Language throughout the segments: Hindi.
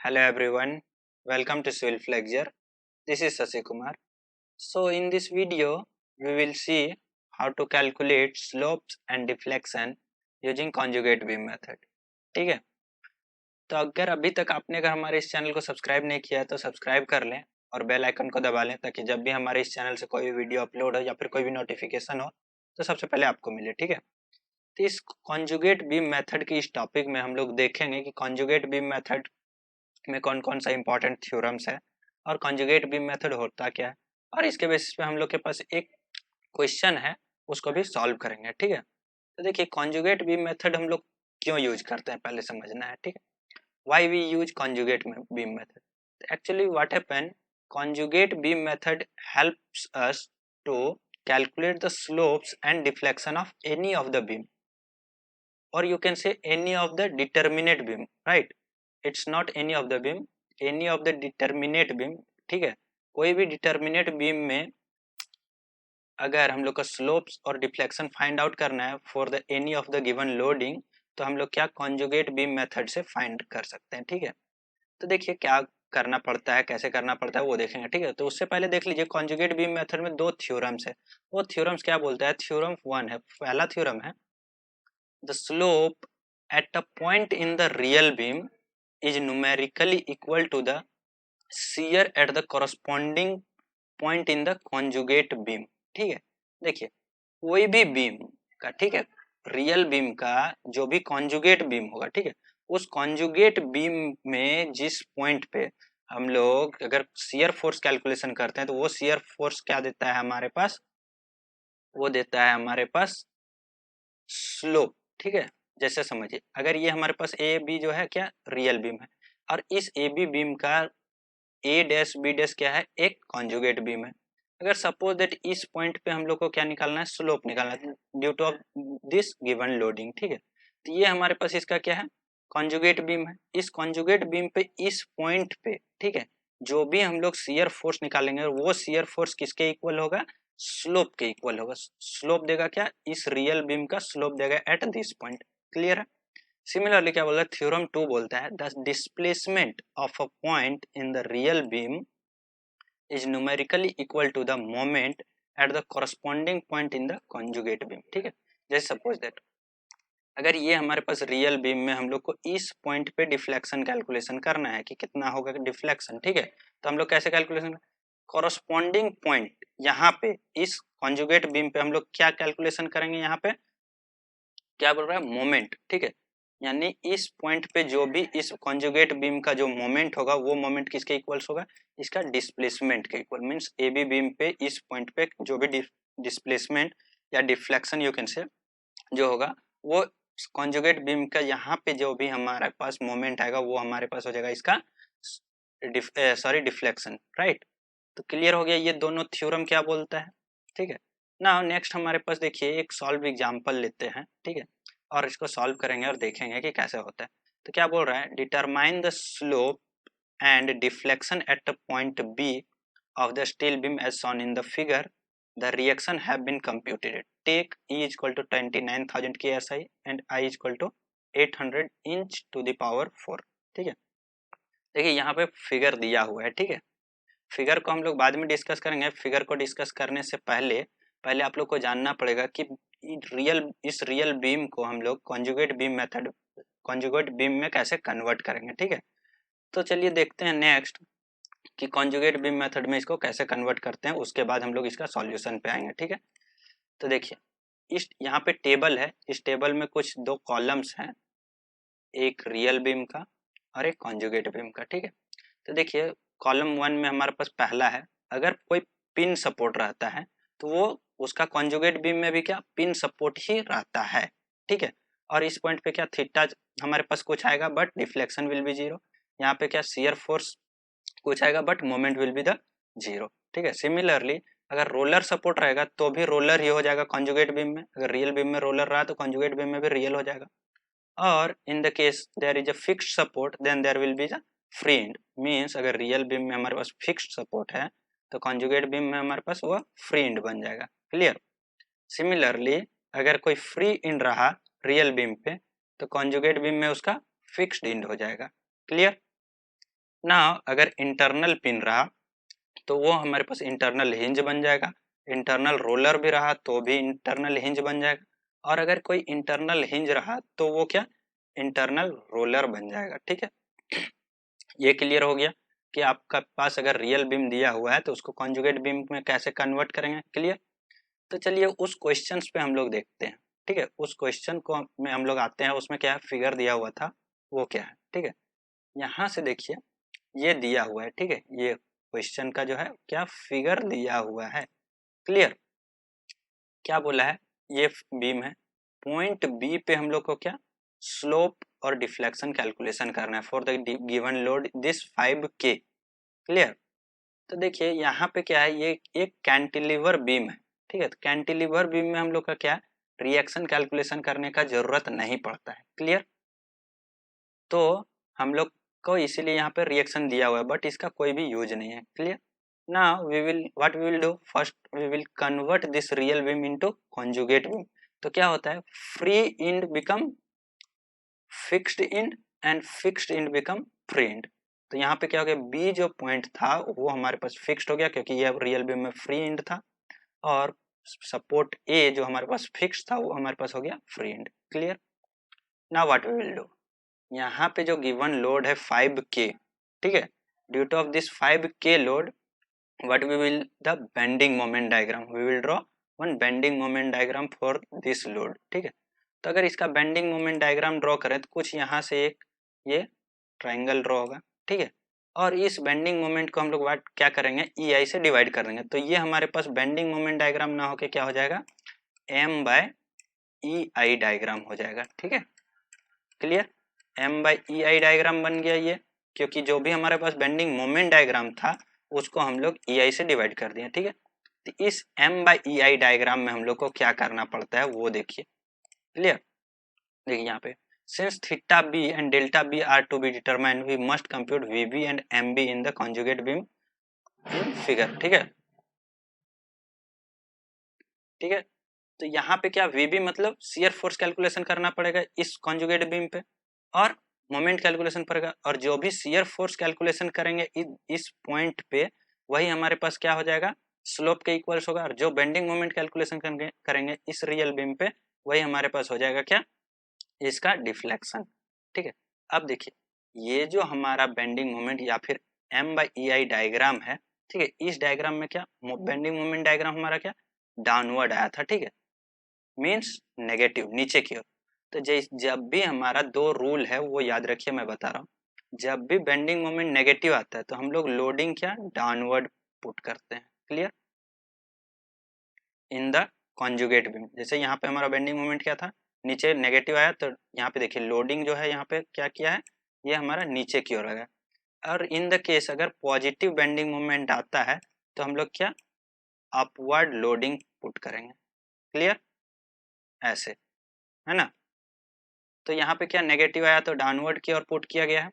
Hello everyone, welcome to Civil Lecture. This is Sasi Kumar. So in this video, we will see how to calculate slopes and deflection using conjugate beam method. ठीक है, तो अगर अभी तक आपने हमारे इस चैनल को सब्सक्राइब नहीं किया तो सब्सक्राइब कर लें और बेल आइकन को दबा लें ताकि जब भी हमारे इस चैनल से कोई भी वीडियो अपलोड हो या फिर कोई भी नोटिफिकेशन हो तो सबसे पहले आपको मिले। ठीक है, तो इस कॉन्जुगेट बीम मेथड की इस टॉपिक में हम लोग देखेंगे कि कॉन्जुगेट बीम मेथड में कौन कौन सा इंपॉर्टेंट थ्योरम्स है और कॉन्जुगेट बीम मेथड होता क्या है, और इसके बेसिस पे हम लोग के पास एक क्वेश्चन है उसको भी सॉल्व करेंगे। ठीक है, तो देखिए कॉन्जुगेट बीम मेथड हम लोग क्यों यूज करते हैं पहले समझना है। ठीक है, why we use conjugate beam method. Actually what happen, conjugate beam method helps us to calculate the slopes and deflection of any of the beam, or you can say any of the determinate beam, right? It's not any of the beam, any of the determinate beam। ठीक है, कोई भी determinate beam में अगर हम लोग का slopes और deflection फाइंड आउट करना है for the any of the given loading, तो हम लोग क्या conjugate beam method से फाइंड कर सकते हैं। ठीक है, तो देखिए क्या करना पड़ता है, कैसे करना पड़ता है वो देखेंगे। ठीक है, तो उससे पहले देख लीजिए conjugate beam method में दो थ्योरम्स है। वो थ्योरम्स क्या बोलता है, थ्योरम 1 है, पहला थ्योरम है the slope at a point in the real beam is numerically equal to the shear at the corresponding point in the conjugate beam। ठीक है, देखिए कोई भी बीम का, ठीक है, रियल बीम का जो भी कॉन्जुगेट बीम होगा, ठीक है, उस कॉन्जुगेट बीम में जिस पॉइंट पे हम लोग अगर शियर फोर्स कैलकुलेशन करते हैं तो वो शियर फोर्स क्या देता है हमारे पास, वो देता है हमारे पास स्लोप। ठीक है, जैसे समझिए अगर ये हमारे पास ए बी जो है क्या रियल बीम है, और इस ए बी बीम का ए डैश बी डैश क्या है, एक कॉन्जुगेट बीम है। अगर सपोज दैट इस पॉइंट पे हम लोग को क्या निकालना है, स्लोप निकालना है due to of this given loading. ठीक है, तो ये हमारे पास इसका क्या है, कॉन्जुगेट बीम है। इस कॉन्जुगेट बीम पे इस पॉइंट पे, ठीक है, जो भी हम लोग शियर फोर्स निकालेंगे वो शियर फोर्स किसके इक्वल होगा, स्लोप के इक्वल होगा। स्लोप देगा क्या, इस रियल बीम का स्लोप देगा एट दिस पॉइंट। क्लियर है। सिमिलरली क्या बोल रहा है, थ्योरम 2 बोलता है the displacement of a point in the real beam is numerically equal to the moment at the corresponding point in the conjugate beam। ठीक है, जैसे सपोज दैट अगर ये हमारे पास रियल बीम में हम लोग को इस पॉइंट पे डिफ्लेक्शन कैलकुलेशन करना है कि कितना होगा डिफ्लेक्शन। ठीक है, तो हम लोग कैसे कैलकुलेशन, कॉरस्पॉन्डिंग पॉइंट यहाँ पे इस कॉन्जुगेट बीम पे हम लोग क्या कैलकुलेशन करेंगे, यहाँ पे क्या बोल रहा है, मोमेंट। ठीक है, यानी इस पॉइंट पे जो भी इस कॉन्जुगेट बीम का जो मोमेंट होगा वो मोमेंट किसके इक्वल्स होगा, इसका डिस्प्लेसमेंट के equal. Means A B beam पे इस पॉइंट पे जो भी डिस्प्लेसमेंट या डिफ्लेक्शन यू कैन से जो होगा वो कॉन्जुगेट बीम का यहाँ पे जो भी हमारे पास मोमेंट आएगा वो हमारे पास हो जाएगा इसका डिफ्लेक्शन। राइट, तो क्लियर हो गया ये दोनों थ्योरम क्या बोलता है। ठीक है, नाउ नेक्स्ट हमारे पास देखिए एक सॉल्व एग्जांपल लेते हैं। ठीक है, और इसको सॉल्व करेंगे और देखेंगे कि कैसे होता है। तो क्या बोल रहा है, determine the slope and deflection at the point B of the steel beam as shown in the figure. The reaction have been computed. Take E is equal to 29,000 KSI and I is equal to 800 inch to the power 4। ठीक है, देखिए यहाँ पे फिगर दिया हुआ है। ठीक है, फिगर को हम लोग बाद में डिस्कस करेंगे। फिगर को डिस्कस करने से पहले पहले आप लोग को जानना पड़ेगा कि इस रियल बीम को हम लोग conjugate beam method, conjugate beam में कैसे कन्वर्ट करेंगे। ठीक है, तो चलिए देखते हैं नेक्स्ट कि कॉन्जुगेट बीम मेथड में इसको कैसे कन्वर्ट करते हैं, उसके बाद हम लोग इसका सॉल्यूशन पे आएंगे। ठीक है, तो देखिए इस यहाँ पे टेबल है, इस टेबल में कुछ दो कॉलम्स हैं, एक रियल बीम का और एक कॉन्जुगेट बीम का। ठीक है, तो देखिए कॉलम 1 में हमारे पास पहला है, अगर कोई पिन सपोर्ट रहता है तो वो उसका कॉन्जुगेट बीम में भी क्या पिन सपोर्ट ही रहता है। ठीक है, और इस पॉइंट पे क्या थीटा हमारे पास कुछ आएगा but deflection will be zero. यहाँ पे क्या शियर फोर्स कुछ आएगा but moment will be the zero. ठीक है, सिमिलरली अगर रोलर सपोर्ट रहेगा तो भी रोलर ही हो जाएगा कॉन्जुगेट बीम में। अगर रियल बीम में रोलर रहा तो कॉन्जुगेट बीम में भी रियल हो जाएगा। और in the case there is a fixed support then there will be the free end. Means अगर रियल बीम में हमारे पास फिक्स्ड सपोर्ट है तो कॉन्जुगेट बीम में हमारे पास वो फ्री एंड बन जाएगा। क्लियर। सिमिलरली अगर कोई फ्री एंड रहा रियल बीम पे तो कॉन्जुगेट बीम में उसका फिक्स्ड एंड हो जाएगा। क्लियर। ना अगर इंटरनल पिन रहा तो वो हमारे पास इंटरनल हिंज बन जाएगा, इंटरनल रोलर भी रहा तो भी इंटरनल हिंज बन जाएगा, और अगर कोई इंटरनल हिंज रहा तो वो क्या इंटरनल रोलर बन जाएगा। ठीक है, ये क्लियर हो गया कि आपका पास अगर रियल बीम दिया हुआ है तो उसको कॉन्जुगेट बीम में कैसे कन्वर्ट करेंगे। क्लियर। तो चलिए उस क्वेश्चंस पे हम लोग देखते हैं। ठीक है, उस क्वेश्चन को में हम लोग आते हैं, उसमें क्या है फिगर दिया हुआ था वो क्या है। ठीक है, यहाँ से देखिए ये दिया हुआ है। ठीक है, ये क्वेश्चन का जो है क्या फिगर दिया हुआ है। क्लियर। क्या बोला है, ये बीम है, पॉइंट बी पे हम लोग को क्या स्लोप और डिफ्लेक्शन कैलकुलेशन करना है for the given load this 5K। Clear. तो देखिए यहाँ पे क्या है, ये एक कैंटिलीवर बीम है। ठीक है, तो कैंटिलीवर बीम में हम लोग का क्या रिएक्शन कैलकुलेशन करने का जरूरत नहीं पड़ता है। क्लियर। तो हम लोग को इसीलिए यहाँ पे रिएक्शन दिया हुआ है, बट इसका कोई भी यूज नहीं है। Clear. Now we will what we will do, first we will convert this real beam into conjugate beam. तो क्या होता है, free end become fixed end and fixed end become free end. तो यहाँ पे क्या हो गया, बी जो पॉइंट था वो हमारे पास फिक्स्ड हो गया क्योंकि ये रियल बीम में फ्री इंड था, और सपोर्ट ए जो हमारे पास फिक्स था वो हमारे पास हो गया free end. Clear. Now what we will do, यहाँ पे जो गिवन लोड है 5K। ठीक है, due to of this 5K load what we will the bending moment diagram, we will draw one bending moment diagram for this load। ठीक है, तो अगर इसका बेंडिंग मोमेंट डायग्राम ड्रॉ करें तो कुछ यहाँ से एक ये ट्राइंगल ड्रॉ होगा। ठीक है, और इस बेंडिंग मोमेंट को हम लोग क्या करेंगे ई आई से डिवाइड कर देंगे, तो ये हमारे पास बेंडिंग मोमेंट डायग्राम ना होके क्या हो जाएगा M by E I diagram हो जाएगा। ठीक है, clear. M by E I diagram बन गया ये, क्योंकि जो भी हमारे पास बेंडिंग मोमेंट डायग्राम था उसको हम लोग ई आई से डिवाइड कर दिए। ठीक है, तो इस M by E I diagram में हम लोग को क्या करना पड़ता है वो देखिए। क्लियर। देखिए यहाँ पे since theta B and delta B are to be determined we must compute V B and M B in the conjugate beam in figure. ठीक है, ठीक है, तो यहाँ पे क्या वी बी मतलब शियर फोर्स कैलकुलेशन करना पड़ेगा इस कॉन्जुगेट बीम पे, और मोमेंट कैलकुलेशन पड़ेगा, और जो भी शियर फोर्स कैलकुलेशन करेंगे इस पॉइंट पे वही हमारे पास क्या हो जाएगा स्लोप के इक्वल्स होगा, और जो बेंडिंग मोमेंट कैलकुलेशन करेंगे इस रियल बीम पे वही हमारे पास हो जाएगा क्या इसका डिफ्लेक्शन। ठीक है, अब देखिए ये जो हमारा बेंडिंग मोमेंट या फिर M by E I diagram है। ठीक है, इस डायग्राम में क्या बेंडिंग मोमेंट डायग्राम हमारा क्या डाउनवर्ड आया था। ठीक है, मीन्स नेगेटिव नीचे की ओर। तो जब भी हमारा दो रूल है वो याद रखिए, मैं बता रहा हूँ, जब भी बेंडिंग मोमेंट नेगेटिव आता है तो हम लोग लोडिंग क्या डाउनवर्ड पुट करते हैं। Clear. In the conjugate beam जैसे यहाँ पे हमारा बेंडिंग मोमेंट क्या था नीचे नेगेटिव आया, तो यहाँ पे देखिए लोडिंग जो है यहाँ पे क्या किया है ये हमारा नीचे की ओर आ गया, और इन द केस अगर पॉजिटिव बेंडिंग मोमेंट आता है तो हम लोग क्या अपवर्ड लोडिंग पुट करेंगे। क्लियर, ऐसे है ना। तो यहाँ पे क्या नेगेटिव आया तो डाउनवर्ड की ओर पुट किया गया है।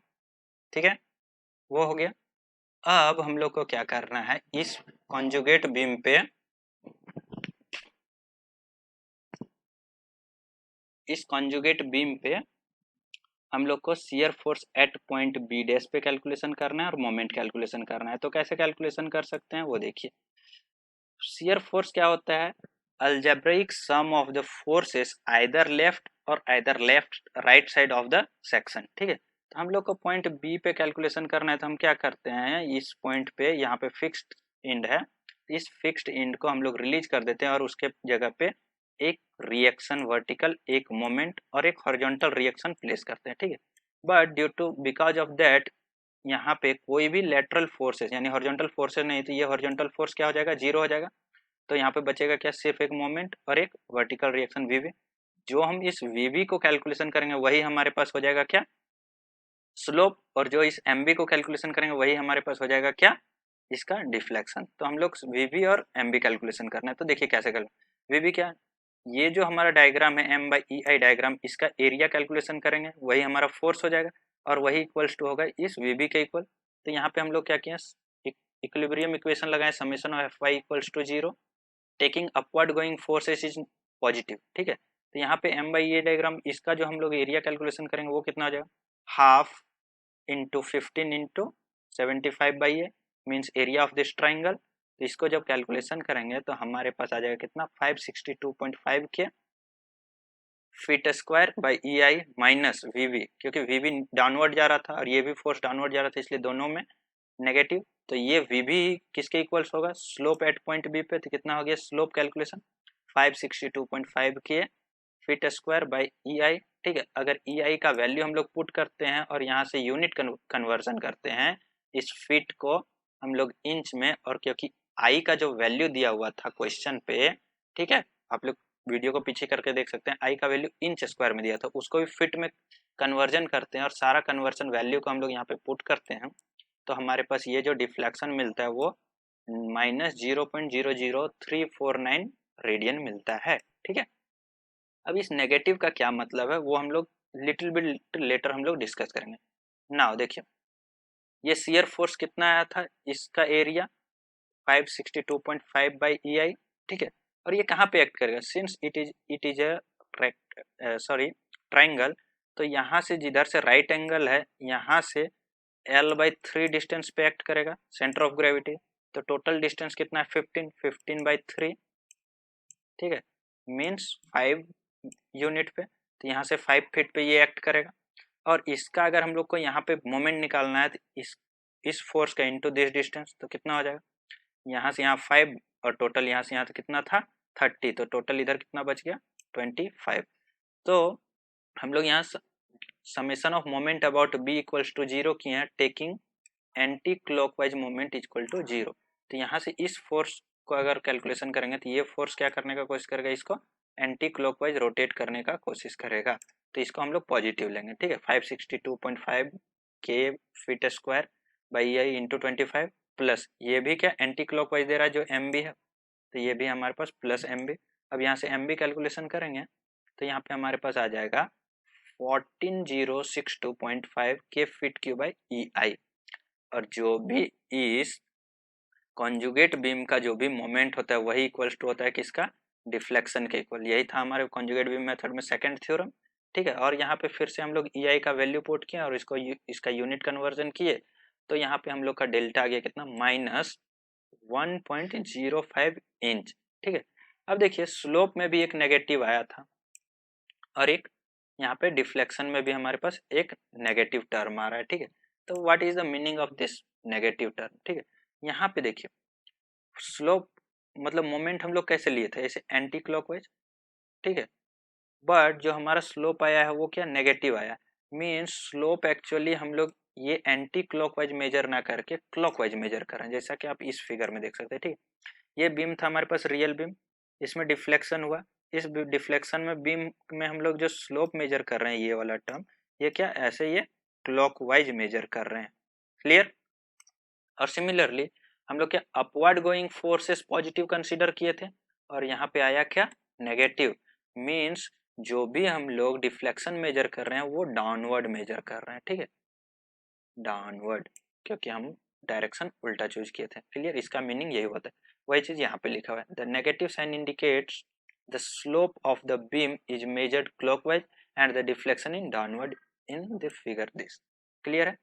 ठीक है, वो हो गया। अब हम लोग को क्या करना है इस कॉन्जुगेट बीम पे, इस कॉन्जुगेट बीम पे हम लोग को shear force at point B dash पे कैलकुलेशन करना है और मोमेंट कैलकुलेशन करना है। तो कैसे कैलकुलेशन कर सकते हैं वो देखिए। शियर फोर्स क्या होता है, algebraic sum of the forces either left और either left right side of the section. ठीक है, तो हम लोग को पॉइंट बी पे कैलकुलेशन करना है, तो हम क्या करते हैं इस पॉइंट पे यहाँ पे फिक्स्ड इंड है, इस फिक्स्ड इंड को हम लोग रिलीज कर देते हैं और उसके जगह पे एक रिएक्शन वर्टिकल, एक मोमेंट और एक हॉरिजॉन्टल रिएक्शन प्लेस करते हैं। ठीक है, but due to because of that यहाँ पे कोई भी लेटरल फोर्सेस यानी हॉरिजॉन्टल फोर्सेस नहीं, तो ये हॉरिजॉन्टल फोर्स क्या हो जाएगा जीरो हो जाएगा। तो यहाँ पे बचेगा क्या सिर्फ एक मोमेंट और एक वर्टिकल रिएक्शन वीवी। जो हम इस वीवी को कैलकुलेशन करेंगे वही हमारे पास हो जाएगा क्या स्लोप, और जो इस एमबी को कैलकुलेशन करेंगे वही हमारे पास हो जाएगा क्या इसका डिफ्लेक्शन। तो हम लोग वीवी और एमबी कैलकुलेशन करना है। तो देखिए कैसे कर वीवी क्या, ये जो हमारा डायग्राम है M by E I diagram, इसका एरिया कैलकुलेशन करेंगे वही हमारा फोर्स हो जाएगा, और वही इक्वल्स टू होगा इस वीबी के इक्वल। तो यहाँ पे हम लोग क्या किया इक्विलिब्रियम इक्वेशन लगाए, summation of F Y equals to zero, taking upward going forces is positive. ठीक है, तो यहाँ पे एम बाई ए डायग्राम इसका जो हम लोग एरिया कैलकुलेशन करेंगे वो कितना हो जाएगा half into 15 into 75/a means area of this triangle. तो इसको जब कैलकुलेशन करेंगे तो हमारे पास आ जाएगा कितना 562.5 k feet square by E I minus V क्योंकि वी डाउनवर्ड जा रहा था और ये भी फोर्स डाउनवर्ड जा रहा था, इसलिए दोनों में नेगेटिव। तो ये वी किसके इक्वल्स होगा, स्लोप एट पॉइंट बी पे। तो कितना हो गया slope calculation 562.5 k feet square by E आई। ठीक है, अगर ई आई का वैल्यू हम लोग पुट करते हैं और यहाँ से यूनिट कन्वर्जन करते हैं इस फीट को हम लोग इंच में, और क्योंकि आई का जो वैल्यू दिया हुआ था क्वेश्चन पे, ठीक है, आप लोग वीडियो को पीछे करके देख सकते हैं, आई का वैल्यू इंच स्क्वायर में दिया था, उसको भी फिट में कन्वर्जन करते हैं और सारा कन्वर्जन वैल्यू को हम लोग यहाँ पे पुट करते हैं। तो हमारे पास ये जो डिफ्लेक्शन मिलता है वो -0.00349 रेडियन मिलता है। ठीक है, अब इस नेगेटिव का क्या मतलब है वो हम लोग लिटिल बिट लेटर हम लोग डिस्कस करेंगे। नाउ देखिए, ये शियर फोर्स कितना आया था, इसका एरिया 562.5 बाई ई आई। ठीक है, और ये कहाँ पे एक्ट करेगा, since it is a triangle, तो यहाँ से जिधर से राइट एंगल है यहाँ से L/3 डिस्टेंस पे एक्ट करेगा सेंटर ऑफ ग्रेविटी। तो टोटल डिस्टेंस कितना है 15/3। ठीक है, मीन्स 5 यूनिट पे, तो यहाँ से 5 फीट पे ये एक्ट करेगा। और इसका अगर हम लोग को यहाँ पे मोमेंट निकालना है तो इस फोर्स का इनटू दिस डिस्टेंस, तो कितना हो जाएगा, यहाँ से यहाँ 5 और टोटल यहाँ से यहाँ तो कितना था 30, तो टोटल इधर कितना बच गया 25। तो हम लोग यहाँ summation of moment about B equals to 0 किए हैं, taking anti clockwise moment equal to 0। तो यहाँ से इस फोर्स को अगर कैलकुलेशन करेंगे तो ये फोर्स क्या करने का कोशिश करेगा, इसको एंटी क्लॉकवाइज रोटेट करने का कोशिश करेगा। तो इसको हम लोग पॉजिटिव लेंगे। ठीक है, 562.5 k feet square by I into 25 plus ये भी क्या एंटी क्लॉकवाइज दे रहा है जो एम बी है, तो ये भी हमारे पास प्लस एम बी। अब यहाँ से एम बी कैलकुलेशन करेंगे तो यहाँ पे हमारे पास आ जाएगा 14062.5 के फीट क्यूब बाई ई आई। और जो भी इस कॉन्जुगेट बीम का जो भी मोमेंट होता है वही इक्वल्स टू होता है किसका, डिफ्लेक्शन के इक्वल। यही था हमारे कॉन्जुगेट बीम मेथड में सेकंड थ्योरम। ठीक है, और यहाँ पे फिर से हम लोग ई आई का वैल्यू पुट किए और इसको इसका यूनिट कन्वर्जन किए, तो यहाँ पे हम लोग का डेल्टा आ गया कितना -1.05 इंच। ठीक है, अब देखिए स्लोप में भी एक नेगेटिव आया था और एक यहाँ पे डिफ्लेक्शन में भी हमारे पास एक नेगेटिव टर्म आ रहा है। ठीक है, तो what is the meaning of this negative term. ठीक है, यहाँ पे देखिए स्लोप मतलब मोमेंट हम लोग कैसे लिए थे, ऐसे एंटी क्लॉकवाइज। ठीक है, बट जो हमारा स्लोप आया है वो क्या नेगेटिव आया, मीन्स स्लोप एक्चुअली हम लोग ये एंटी क्लॉकवाइज मेजर ना करके क्लॉकवाइज मेजर कर रहे हैं, जैसा कि आप इस फिगर में देख सकते हैं। ठीक है, ये बीम था हमारे पास रियल बीम, इसमें डिफ्लेक्शन हुआ, इस डिफ्लेक्शन में बीम में हम लोग जो स्लोप मेजर कर रहे हैं ये वाला टर्म, ये क्या ऐसे ये क्लॉकवाइज मेजर कर रहे हैं। क्लियर। और सिमिलरली हम लोग क्या upward going forces positive consider किए थे और यहाँ पे आया क्या नेगेटिव, मीन्स जो भी हम लोग डिफ्लेक्शन मेजर कर रहे हैं वो डाउनवर्ड मेजर कर रहे हैं। ठीक है, डाउनवर्ड, क्योंकि हम डायरेक्शन उल्टा चूज किए थे। क्लियर, इसका मीनिंग यही होता है, वही चीज यहाँ पे लिखा हुआ है। The negative sign indicates the slope of the beam is measured clockwise and the deflection in downward in the figure this. Clear है।